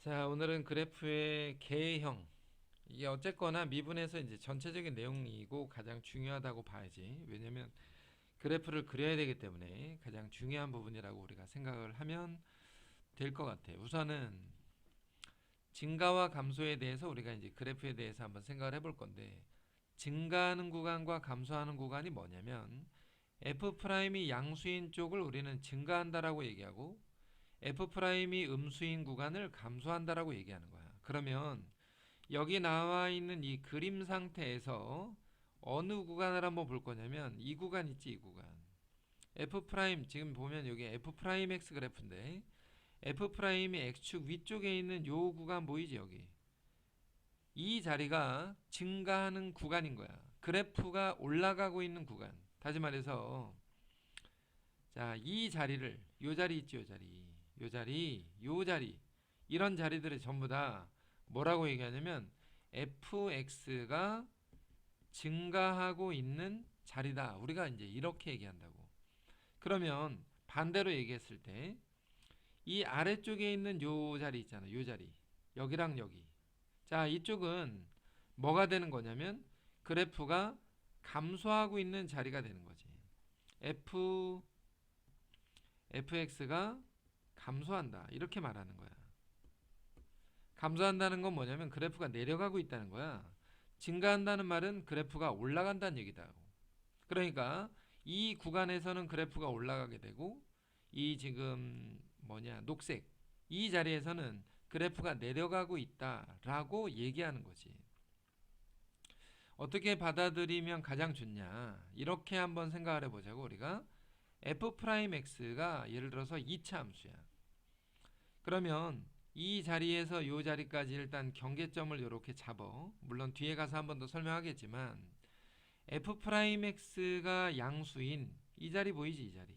자, 오늘은 그래프의 개형. 이게 어쨌거나 미분에서 이제 전체적인 내용이고 가장 중요하다고 봐야지. 왜냐면 그래프를 그려야 되기 때문에 가장 중요한 부분이라고 우리가 생각을 하면 될 것 같아요. 우선은 증가와 감소에 대해서 우리가 이제 그래프에 대해서 한번 생각을 해볼 건데, 증가하는 구간과 감소하는 구간이 뭐냐면 F'이 양수인 쪽을 우리는 증가한다라고 얘기하고 F'이 음수인 구간을 감소한다라고 얘기하는 거야. 그러면 여기 나와 있는 이 그림 상태에서 어느 구간을 한번 볼 거냐면 이 구간 있지, 이 구간. F' 지금 보면 여기 F'X 그래프인데 F'이 X축 위쪽에 있는 요 구간 보이지, 여기. 이 자리가 증가하는 구간인 거야. 그래프가 올라가고 있는 구간. 다시 말해서 자, 이 자리를 요 자리 있지, 요 자리. 요 자리, 요 자리. 이런 자리들을 전부 다 뭐라고 얘기하냐면 fx가 증가하고 있는 자리다. 우리가 이제 이렇게 얘기한다고. 그러면 반대로 얘기했을 때 이 아래쪽에 있는 요 자리 있잖아. 요 자리. 여기랑 여기. 자, 이쪽은 뭐가 되는 거냐면 그래프가 감소하고 있는 자리가 되는 거지. fx가 감소한다. 이렇게 말하는 거야. 감소한다는 건 뭐냐면 그래프가 내려가고 있다는 거야. 증가한다는 말은 그래프가 올라간다는 얘기다. 그러니까 이 구간에서는 그래프가 올라가게 되고 이 지금 녹색 이 자리에서는 그래프가 내려가고 있다라고 얘기하는 거지. 어떻게 받아들이면 가장 좋냐? 이렇게 한번 생각을 해보자고. 우리가 f'x가 예를 들어서 2차 함수야. 그러면 이 자리에서 이 자리까지 일단 경계점을 이렇게 잡어. 물론 뒤에 가서 한 번 더 설명하겠지만 f'x가 양수인 이 자리 보이지, 이 자리.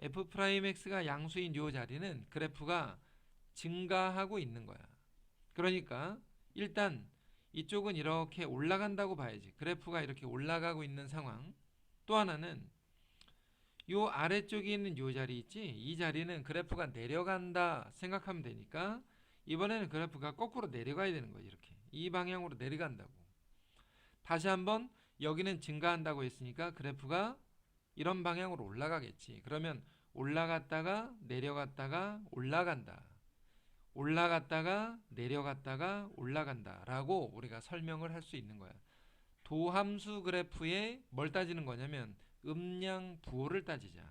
f'x가 양수인 이 자리는 그래프가 증가하고 있는 거야. 그러니까 일단 이쪽은 이렇게 올라간다고 봐야지. 그래프가 이렇게 올라가고 있는 상황. 또 하나는 요 아래쪽에 있는 요 자리 있지? 이 자리는 그래프가 내려간다 생각하면 되니까 이번에는 그래프가 거꾸로 내려가야 되는 거예요. 이렇게. 이 방향으로 내려간다고. 다시 한번 여기는 증가한다고 했으니까 그래프가 이런 방향으로 올라가겠지. 그러면 올라갔다가 내려갔다가 올라간다. 올라갔다가 내려갔다가 올라간다 라고 우리가 설명을 할 수 있는 거야. 도함수 그래프에 뭘 따지는 거냐면 음량 부호를 따지자.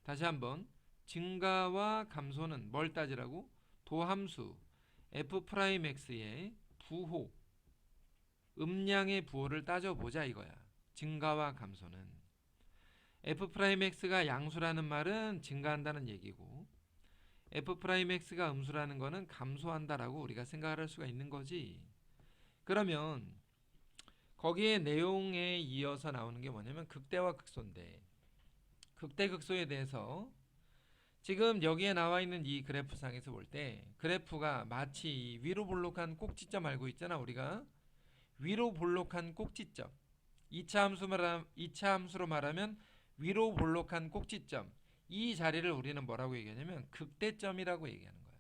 다시 한번 증가와 감소는 뭘 따지라고? 도함수 f'x의 부호 음량의 부호를 따져보자 이거야. 증가와 감소는 f'x가 양수라는 말은 증가한다는 얘기고 f'x가 음수라는 거는 감소한다라고 우리가 생각을 할 수가 있는 거지. 그러면 거기에 내용에 이어서 나오는 게 뭐냐면 극대와 극소인데 극대 극소에 대해서 지금 여기에 나와 있는 이 그래프상에서 볼 때 그래프가 마치 위로 볼록한 꼭지점 알고 있잖아. 우리가 위로 볼록한 꼭지점 2차 함수로 말하면 위로 볼록한 꼭지점 이 자리를 우리는 뭐라고 얘기하냐면 극대점이라고 얘기하는 거야.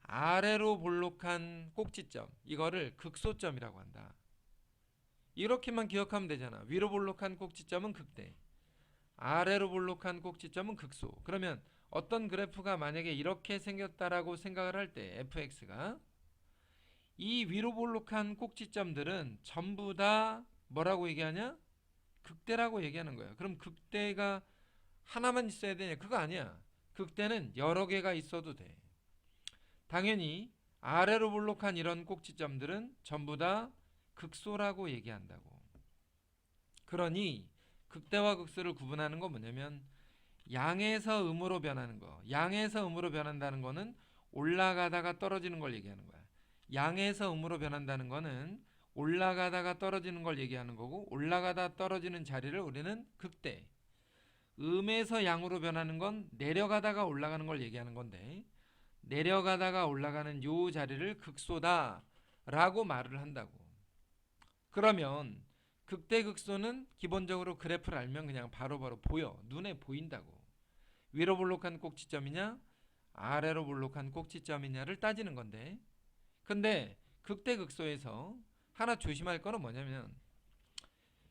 아래로 볼록한 꼭지점 이거를 극소점이라고 한다. 이렇게만 기억하면 되잖아. 위로 볼록한 꼭지점은 극대, 아래로 볼록한 꼭지점은 극소. 그러면 어떤 그래프가 만약에 이렇게 생겼다라고 생각을 할 때 fx가 이 위로 볼록한 꼭지점들은 전부 다 뭐라고 얘기하냐? 극대라고 얘기하는 거야. 그럼 극대가 하나만 있어야 되냐? 그거 아니야. 극대는 여러 개가 있어도 돼. 당연히 아래로 볼록한 이런 꼭지점들은 전부 다 극소라고 얘기한다고. 그러니 극대와 극소를 구분하는 건 뭐냐면 양에서 음으로 변하는 거. 양에서 음으로 변한다는 거는 올라가다가 떨어지는 걸 얘기하는 거야. 양에서 음으로 변한다는 거는 올라가다가 떨어지는 걸 얘기하는 거고 올라가다 떨어지는 자리를 우리는 극대. 음에서 양으로 변하는 건 내려가다가 올라가는 걸 얘기하는 건데 내려가다가 올라가는 요 자리를 극소다 라고 말을 한다고. 그러면 극대극소는 기본적으로 그래프를 알면 그냥 바로바로 보여. 눈에 보인다고. 위로 볼록한 꼭지점이냐 아래로 볼록한 꼭지점이냐를 따지는 건데, 근데 극대극소에서 하나 조심할 거는 뭐냐면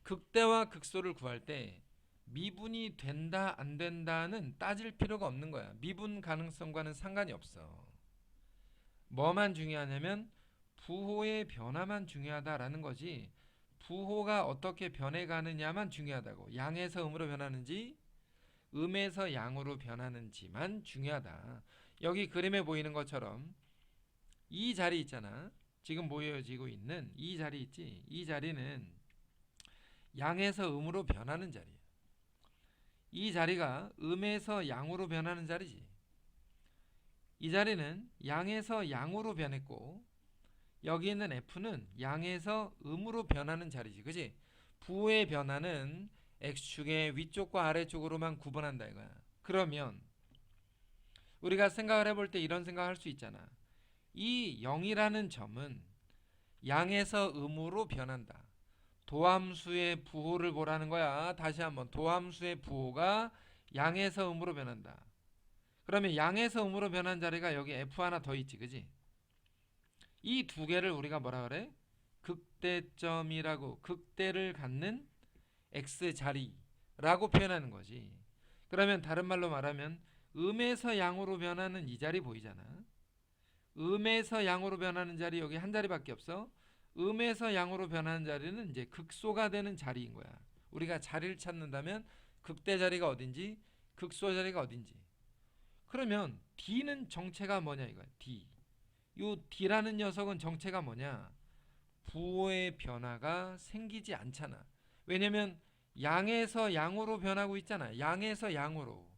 극대와 극소를 구할 때 미분이 된다 안 된다는 따질 필요가 없는 거야. 미분 가능성과는 상관이 없어. 뭐만 중요하냐면 부호의 변화만 중요하다라는 거지, 부호가 어떻게 변해가느냐만 중요하다고. 양에서 음으로 변하는지 음에서 양으로 변하는지만 중요하다. 여기 그림에 보이는 것처럼 이 자리 있잖아. 지금 보여지고 있는 이 자리 있지. 이 자리는 양에서 음으로 변하는 자리야. 이 자리가 음에서 양으로 변하는 자리지. 이 자리는 양에서 양으로 변했고, 여기 있는 F는 양에서 음으로 변하는 자리지. 그지? 부호의 변화는 X축의 위쪽과 아래쪽으로만 구분한다 이거야. 그러면 우리가 생각을 해볼 때 이런 생각을 할 수 있잖아. 이 0이라는 점은 양에서 음으로 변한다. 도함수의 부호를 보라는 거야. 다시 한번, 도함수의 부호가 양에서 음으로 변한다. 그러면 양에서 음으로 변한 자리가 여기 F 하나 더 있지. 그지? 이 두 개를 우리가 뭐라 그래? 극대점이라고, 극대를 갖는 X 자리라고 표현하는 거지. 그러면 다른 말로 말하면 음에서 양으로 변하는 이 자리 보이잖아. 음에서 양으로 변하는 자리 여기 한 자리밖에 없어. 음에서 양으로 변하는 자리는 이제 극소가 되는 자리인 거야. 우리가 자리를 찾는다면 극대 자리가 어딘지, 극소 자리가 어딘지. 그러면 D는 정체가 뭐냐 이거야. D. 요 D라는 녀석은 정체가 뭐냐? 부호의 변화가 생기지 않잖아. 왜냐면 양에서 양으로 변하고 있잖아. 양에서 양으로.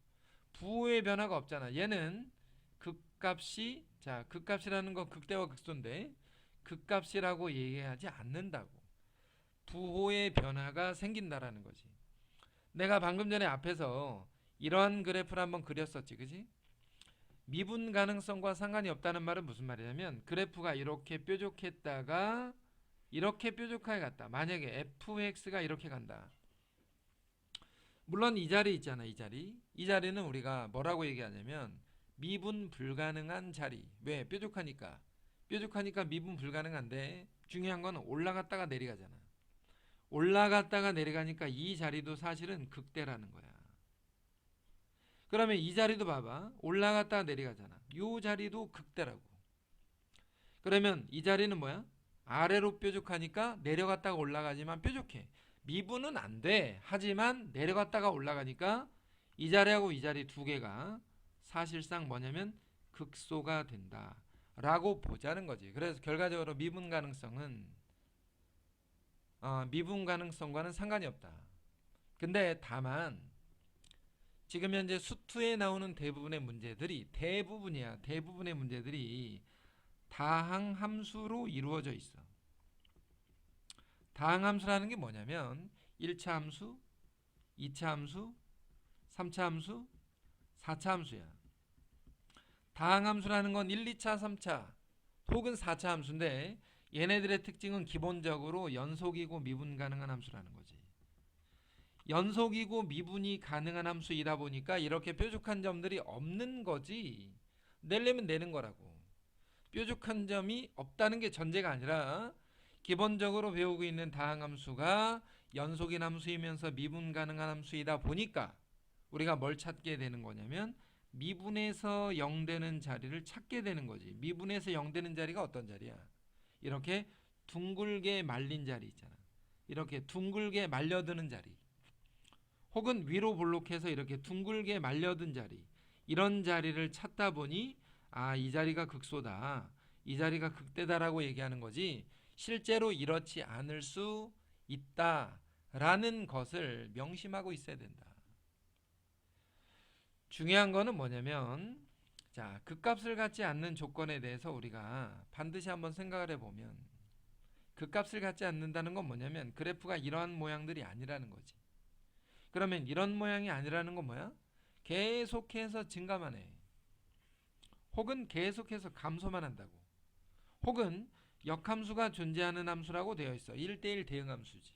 부호의 변화가 없잖아. 얘는 극값이, 자, 극값이라는 건 극대와 극소인데 극값이라고 얘기하지 않는다고. 부호의 변화가 생긴다라는 거지. 내가 방금 전에 앞에서 이러한 그래프를 한번 그렸었지. 그지? 미분 가능성과 상관이 없다는 말은 무슨 말이냐면 그래프가 이렇게 뾰족했다가 이렇게 뾰족하게 갔다. 만약에 fx가 이렇게 간다. 물론 이 자리 있잖아. 이 자리. 이 자리는 우리가 뭐라고 얘기하냐면 미분 불가능한 자리. 왜? 뾰족하니까. 뾰족하니까 미분 불가능한데 중요한 건 올라갔다가 내려가잖아. 올라갔다가 내려가니까 이 자리도 사실은 극대라는 거야. 그러면 이 자리도 봐봐. 올라갔다가 내려가잖아. 이 자리도 극대라고. 그러면 이 자리는 뭐야? 아래로 뾰족하니까 내려갔다가 올라가지만 뾰족해. 미분은 안 돼. 하지만 내려갔다가 올라가니까 이 자리하고 이 자리 두 개가 사실상 뭐냐면 극소가 된다 라고 보자는 거지. 그래서 결과적으로 미분 가능성과는 상관이 없다. 근데 다만 지금 현재 수투에 나오는 대부분의 문제들이, 대부분의 문제들이 다항함수로 이루어져 있어. 다항함수라는 게 뭐냐면 1차 함수, 2차 함수, 3차 함수, 4차 함수야. 다항함수라는 건 1, 2차, 3차 혹은 4차 함수인데 얘네들의 특징은 기본적으로 연속이고 미분 가능한 함수라는 거지. 연속이고 미분이 가능한 함수이다 보니까 이렇게 뾰족한 점들이 없는 거지. 내려면 내는 거라고. 뾰족한 점이 없다는 게 전제가 아니라 기본적으로 배우고 있는 다항함수가 연속인 함수이면서 미분 가능한 함수이다 보니까 우리가 뭘 찾게 되는 거냐면 미분에서 0 되는 자리를 찾게 되는 거지. 미분에서 0 되는 자리가 어떤 자리야? 이렇게 둥글게 말린 자리 있잖아. 이렇게 둥글게 말려드는 자리. 혹은 위로 볼록해서 이렇게 둥글게 말려든 자리. 이런 자리를 찾다 보니 이 자리가 극소다. 이 자리가 극대다라고 얘기하는 거지. 실제로 이렇지 않을 수 있다라는 것을 명심하고 있어야 된다. 중요한 거는 뭐냐면 자, 극값을 갖지 않는 조건에 대해서 우리가 반드시 한번 생각을 해보면 극값을 갖지 않는다는 건 뭐냐면 그래프가 이러한 모양들이 아니라는 거지. 그러면 이런 모양이 아니라는 건 뭐야? 계속해서 증가만 해. 혹은 계속해서 감소만 한다고. 혹은 역함수가 존재하는 함수라고 되어 있어. 1대1 대응함수지.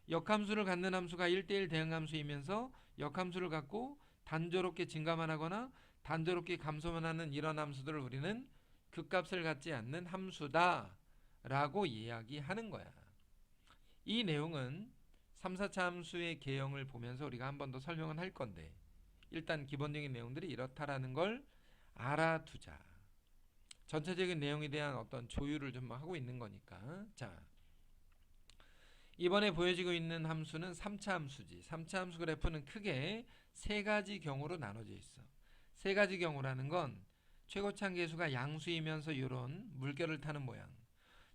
역함수를 갖는 함수가 1대1 대응함수이면서 역함수를 갖고 단조롭게 증가만 하거나 단조롭게 감소만 하는 이런 함수들을 우리는 극값을 갖지 않는 함수다 라고 이야기하는 거야. 이 내용은 3, 4차 함수의 개형을 보면서 우리가 한 번 더 설명을 할 건데, 일단 기본적인 내용들이 이렇다라는 걸 알아두자. 전체적인 내용에 대한 어떤 조율을 좀 하고 있는 거니까. 자, 이번에 보여지고 있는 함수는 3차 함수지. 3차 함수 그래프는 크게 세 가지 경우로 나눠져 있어. 세 가지 경우라는 건 최고참 계수가 양수이면서 이런 물결을 타는 모양,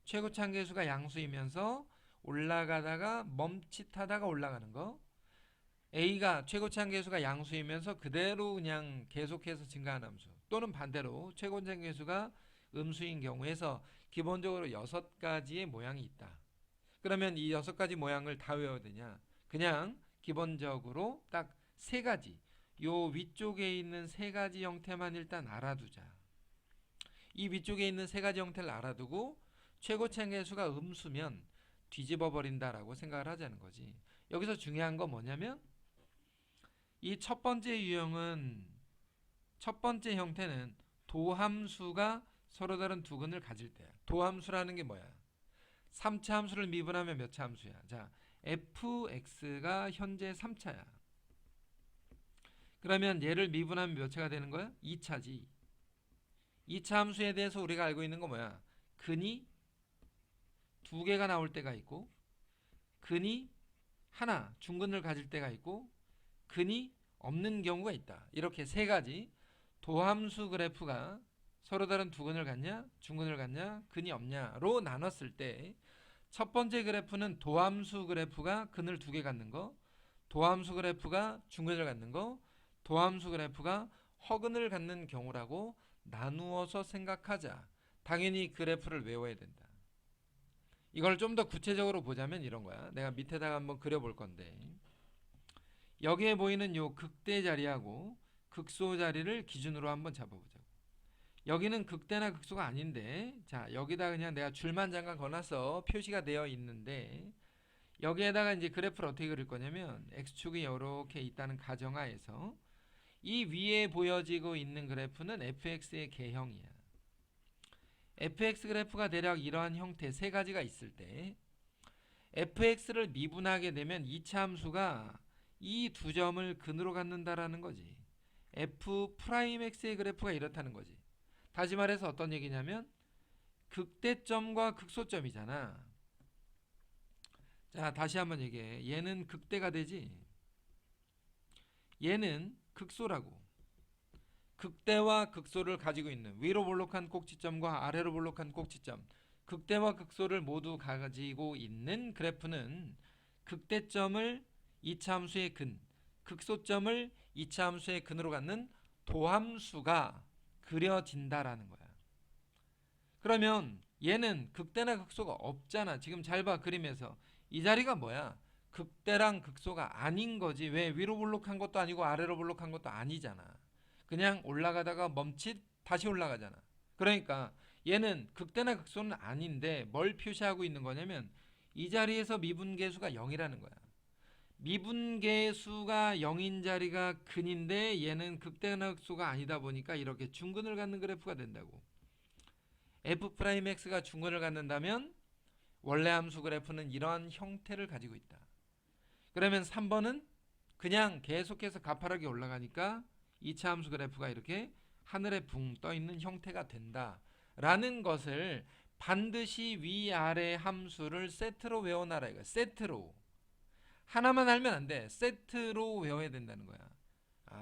최고참 계수가 양수이면서 올라가다가 멈칫하다가 올라가는 거, A가 최고참 계수가 양수이면서 그대로 그냥 계속해서 증가하는 함수, 또는 반대로 최고참 계수가 음수인 경우에서 기본적으로 6가지의 모양이 있다. 그러면 이 6가지 모양을 다 외워야 되냐? 그냥 기본적으로 딱 3가지, 요 위쪽에 있는 3가지 형태만 일단 알아두자. 이 위쪽에 있는 3가지 형태를 알아두고 최고참 계수가 음수면 뒤집어 버린다라고 생각을 하자는 거지. 여기서 중요한 건 뭐냐면 이 첫 번째 유형은, 첫 번째 형태는 도함수가 서로 다른 두 근을 가질 때야. 도함수라는 게 뭐야? 3차 함수를 미분하면 몇 차 함수야? 자, fx가 현재 3차야. 그러면 얘를 미분하면 몇 차가 되는 거야? 2차지. 2차 함수에 대해서 우리가 알고 있는 거 뭐야? 근이 2개가 나올 때가 있고, 근이 하나, 중근을 가질 때가 있고, 근이 없는 경우가 있다. 이렇게 3가지 도함수 그래프가 서로 다른 두 근을 갖냐, 중근을 갖냐, 근이 없냐로 나눴을 때, 첫 번째 그래프는 도함수 그래프가 근을 2개 갖는 거, 도함수 그래프가 중근을 갖는 거, 도함수 그래프가 허근을 갖는 경우라고 나누어서 생각하자. 당연히 그래프를 외워야 된다. 이걸 좀 더 구체적으로 보자면 이런 거야. 내가 밑에다가 한번 그려볼 건데, 여기에 보이는 요 극대 자리하고 극소 자리를 기준으로 한번 잡아보자고. 여기는 극대나 극소가 아닌데, 자, 여기다 그냥 내가 줄만 잠깐 거놨어. 표시가 되어 있는데, 여기에다가 이제 그래프를 어떻게 그릴 거냐면, x축이 이렇게 있다는 가정하에서 이 위에 보여지고 있는 그래프는 fx의 개형이야. fx 그래프가 대략 이러한 형태 3가지가 있을 때, fx를 미분하게 되면 2차 함수가 이 두 점을 근으로 갖는다라는 거지. f'x의 그래프가 이렇다는 거지. 다시 말해서 어떤 얘기냐면 극대점과 극소점이잖아. 자, 다시 한번 얘기해. 얘는 극대가 되지, 얘는 극소라고. 극대와 극소를 가지고 있는, 위로 볼록한 꼭지점과 아래로 볼록한 꼭지점, 극대와 극소를 모두 가지고 있는 그래프는 극대점을 2차 함수의 근, 극소점을 2차 함수의 근으로 갖는 도함수가 그려진다라는 거야. 그러면 얘는 극대나 극소가 없잖아. 지금 잘 봐, 그림에서. 이 자리가 뭐야? 극대랑 극소가 아닌 거지. 왜? 위로 볼록한 것도 아니고 아래로 볼록한 것도 아니잖아. 그냥 올라가다가 멈칫 다시 올라가잖아. 그러니까 얘는 극대나 극소는 아닌데 뭘 표시하고 있는 거냐면 이 자리에서 미분계수가 0이라는 거야. 미분계수가 0인 자리가 근인데 얘는 극대나 극소가 아니다 보니까 이렇게 중근을 갖는 그래프가 된다고. f'x가 중근을 갖는다면 원래 함수 그래프는 이러한 형태를 가지고 있다. 그러면 3번은 그냥 계속해서 가파르게 올라가니까 2차 함수 그래프가 이렇게 하늘에 붕 떠있는 형태가 된다라는 것을 반드시 위아래 함수를 세트로 외워놔라 이거. 세트로. 하나만 알면 안 돼. 세트로 외워야 된다는 거야.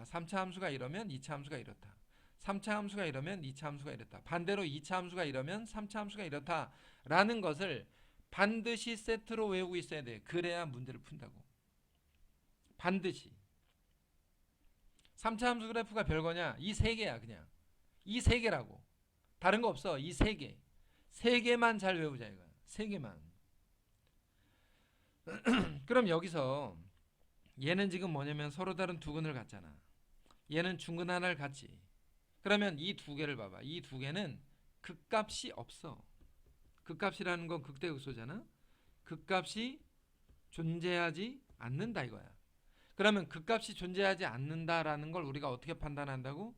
3차 함수가 이러면 2차 함수가 이렇다. 3차 함수가 이러면 2차 함수가 이렇다. 반대로 2차 함수가 이러면 3차 함수가 이렇다라는 것을 반드시 세트로 외우고 있어야 돼. 그래야 문제를 푼다고. 반드시. 3차 함수 그래프가 별거냐? 이 3개야 그냥. 이 3개라고. 다른 거 없어. 이 3개. 3개만 잘 외우자 이거야. 3개만. 그럼 여기서 얘는 지금 뭐냐면 서로 다른 두 근을 갖잖아. 얘는 중근 하나를 갖지. 그러면 이 2개를 봐봐. 이 2개는 극값이 없어. 극값이라는 건 극대극소잖아. 극값이 존재하지 않는다 이거야. 그러면 극값이 존재하지 않는다라는 걸 우리가 어떻게 판단한다고?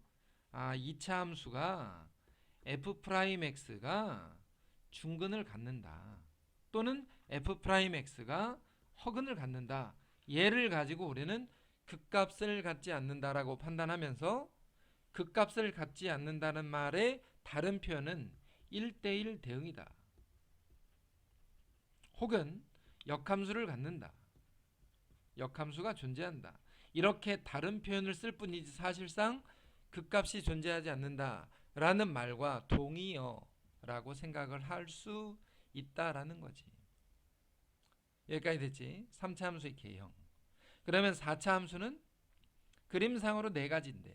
이차 함수가 f'x가 중근을 갖는다. 또는 f'x가 허근을 갖는다. 얘를 가지고 우리는 극값을 갖지 않는다라고 판단하면서 극값을 갖지 않는다는 말의 다른 표현은 1대1 대응이다. 혹은 역함수를 갖는다. 역함수가 존재한다. 이렇게 다른 표현을 쓸 뿐이지 사실상 극값이 존재하지 않는다라는 말과 동의어라고 생각을 할 수 있다라는 거지. 여기까지 됐지? 3차 함수의 개형. 그러면 4차 함수는 그림상으로 4가지인데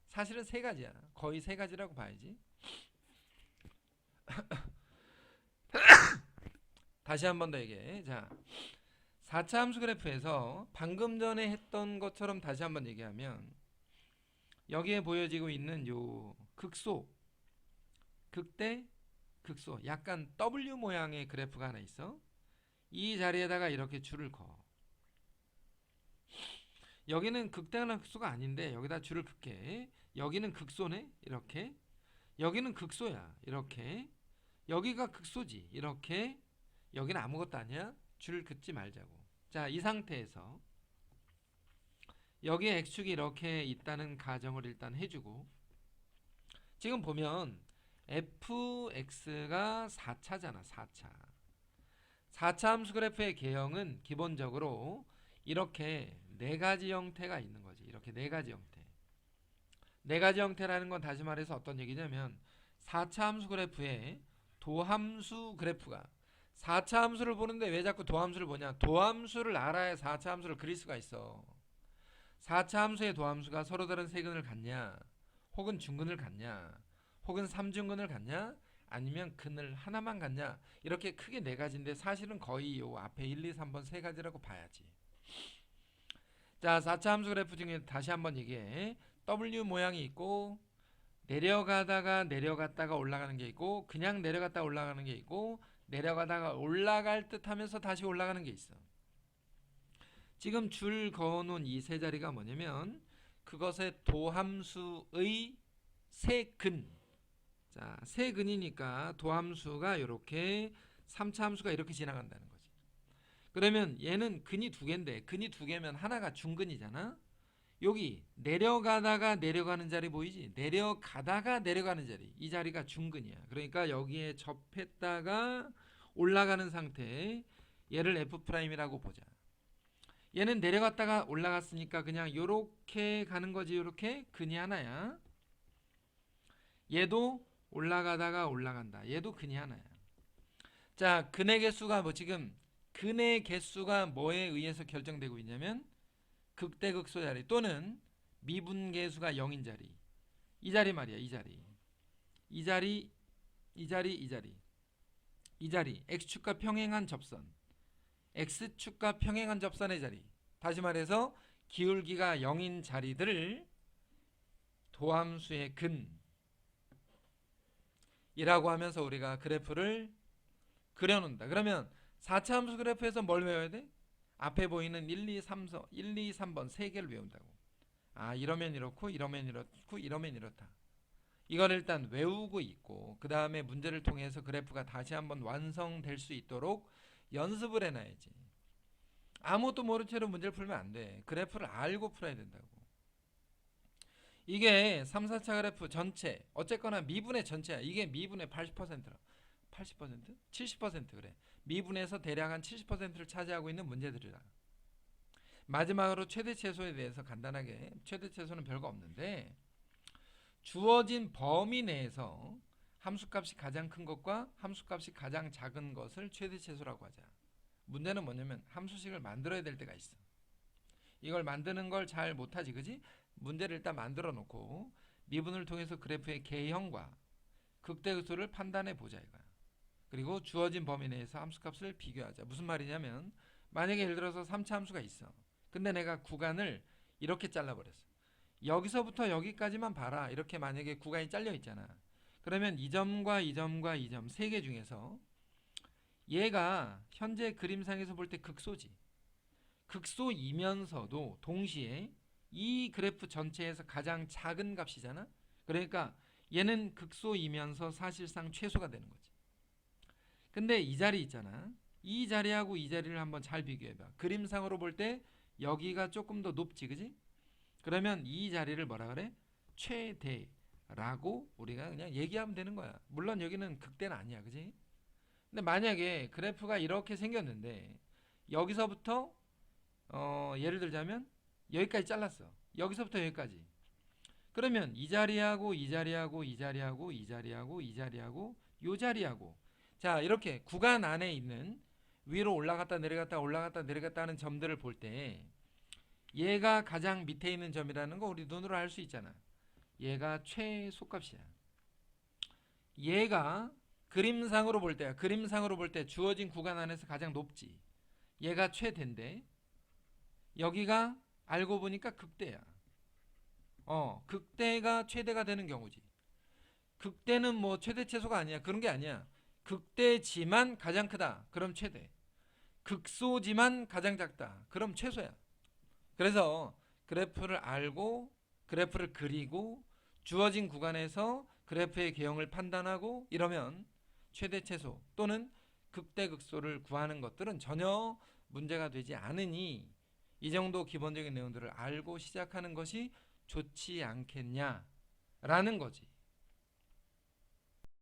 사실은 3가지야. 거의 3가지라고 봐야지. 다시 한 번 더 얘기해. 자, 4차 함수 그래프에서 방금 전에 했던 것처럼 다시 한번 얘기하면 여기에 보여지고 있는 요 극소, 극대, 극소, 약간 W 모양의 그래프가 하나 있어. 이 자리에다가 이렇게 줄을 그어. 여기는 극대나 극소가 아닌데 여기다 줄을 긋게. 여기는 극소네. 이렇게. 여기는 극소야. 이렇게. 여기가 극소지. 이렇게. 여기는 아무것도 아니야. 줄을 긋지 말자고. 자, 이 상태에서 여기에 x축이 이렇게 있다는 가정을 일단 해주고, 지금 보면 fx가 4차잖아. 4차. 4차 함수 그래프의 개형은 기본적으로 이렇게 4가지 형태가 있는 거지. 이렇게 4가지 형태. 4가지 형태라는 건 다시 말해서 어떤 얘기냐면 4차 함수 그래프의 도함수 그래프가 4차 함수를 보는데 왜 자꾸 도함수를 보냐? 도함수를 알아야 4차 함수를 그릴 수가 있어. 4차 함수의 도함수가 서로 다른 세근을 갖냐? 혹은 중근을 갖냐? 혹은 3중근을 갖냐? 아니면 근을 하나만 갖냐? 이렇게 크게 4가지인데 사실은 거의 요 앞에 1, 2, 3번 3가지라고 봐야지. 자, 4차 함수 그래프 중에 다시 한번 얘기해. W 모양이 있고 내려갔다가 올라가는 게 있고 그냥 내려갔다 올라가는 게 있고 내려가다가 올라갈 듯 하면서 다시 올라가는 게 있어. 지금 줄 그어놓은 이 세 자리가 뭐냐면 그것의 도함수의 세근. 자, 세근이니까 도함수가 이렇게 3차 함수가 이렇게 지나간다는 거지. 그러면 얘는 근이 2개인데 근이 2개면 하나가 중근이잖아. 여기 내려가다가 내려가는 자리 보이지? 내려가다가 내려가는 자리. 이 자리가 중근이야. 그러니까 여기에 접했다가 올라가는 상태. 얘를 F'이라고 보자. 얘는 내려갔다가 올라갔으니까 그냥 요렇게 가는 거지. 요렇게 근이 하나야. 얘도 올라가다가 올라간다. 얘도 근이 하나야. 자, 근의 개수가 지금 근의 개수가 뭐에 의해서 결정되고 있냐면 극대극소 자리 또는 미분계수가 0인 자리. 이 자리 말이야. 이 자리. 이 자리, 이 자리, 이 자리. 이 자리. x축과 평행한 접선. x축과 평행한 접선의 자리. 다시 말해서 기울기가 0인 자리들을 도함수의 근이라고 하면서 우리가 그래프를 그려놓는다. 그러면 4차 함수 그래프에서 뭘 외워야 돼? 앞에 보이는 1, 2, 3번 세 개를 외운다고. 이러면 이렇고 이러면 이렇고 이러면 이렇다. 이걸 일단 외우고 있고 그 다음에 문제를 통해서 그래프가 다시 한번 완성될 수 있도록 연습을 해놔야지. 아무것도 모른 채로 문제를 풀면 안 돼. 그래프를 알고 풀어야 된다고. 이게 3, 4차 그래프 전체 어쨌거나 미분의 전체야. 이게 미분의 80%라. 80%? 70% 그래. 미분에서 대략 한 70%를 차지하고 있는 문제들이라. 마지막으로 최대 최소에 대해서 간단하게, 최대 최소는 별거 없는데 주어진 범위 내에서 함수값이 가장 큰 것과 함수값이 가장 작은 것을 최대 최소라고 하자. 문제는 뭐냐면 함수식을 만들어야 될 때가 있어. 이걸 만드는 걸 잘 못하지, 그지? 문제를 일단 만들어 놓고 미분을 통해서 그래프의 개형과 극대극소를 판단해 보자 이거야. 그리고 주어진 범위 내에서 함수값을 비교하자. 무슨 말이냐면 만약에 예를 들어서 3차 함수가 있어. 근데 내가 구간을 이렇게 잘라버렸어. 여기서부터 여기까지만 봐라. 이렇게 만약에 구간이 잘려 있잖아. 그러면 이 점과 이 점과 이 점 세 개 중에서 얘가 현재 그림상에서 볼 때 극소지. 극소이면서도 동시에 이 그래프 전체에서 가장 작은 값이잖아. 그러니까 얘는 극소이면서 사실상 최소가 되는 거지. 근데 이 자리 있잖아. 이 자리하고 이 자리를 한번 잘 비교해봐. 그림상으로 볼 때 여기가 조금 더 높지, 그지? 그러면 이 자리를 뭐라 그래? 최대라고 우리가 그냥 얘기하면 되는 거야. 물론 여기는 극대는 아니야, 그지? 근데 만약에 그래프가 이렇게 생겼는데 여기서부터 예를 들자면 여기까지 잘랐어. 여기서부터 여기까지. 그러면 이 자리하고 이 자리하고 이 자리하고 이 자리하고 이 자리하고 요 자리하고 자 이렇게 구간 안에 있는 위로 올라갔다 내려갔다 올라갔다 내려갔다 하는 점들을 볼 때 얘가 가장 밑에 있는 점이라는 거 우리 눈으로 알 수 있잖아. 얘가 최소값이야. 얘가 그림상으로 볼 때야. 그림상으로 볼 때 주어진 구간 안에서 가장 높지. 얘가 최대인데 여기가 알고 보니까 극대야. 극대가 최대가 되는 경우지. 극대는 뭐 최대 최소가 아니야. 그런 게 아니야. 극대지만 가장 크다. 그럼 최대. 극소지만 가장 작다. 그럼 최소야. 그래서 그래프를 알고 그래프를 그리고 주어진 구간에서 그래프의 개형을 판단하고 이러면 최대 최소 또는 극대 극소를 구하는 것들은 전혀 문제가 되지 않으니 이 정도 기본적인 내용들을 알고 시작하는 것이 좋지 않겠냐라는 거지.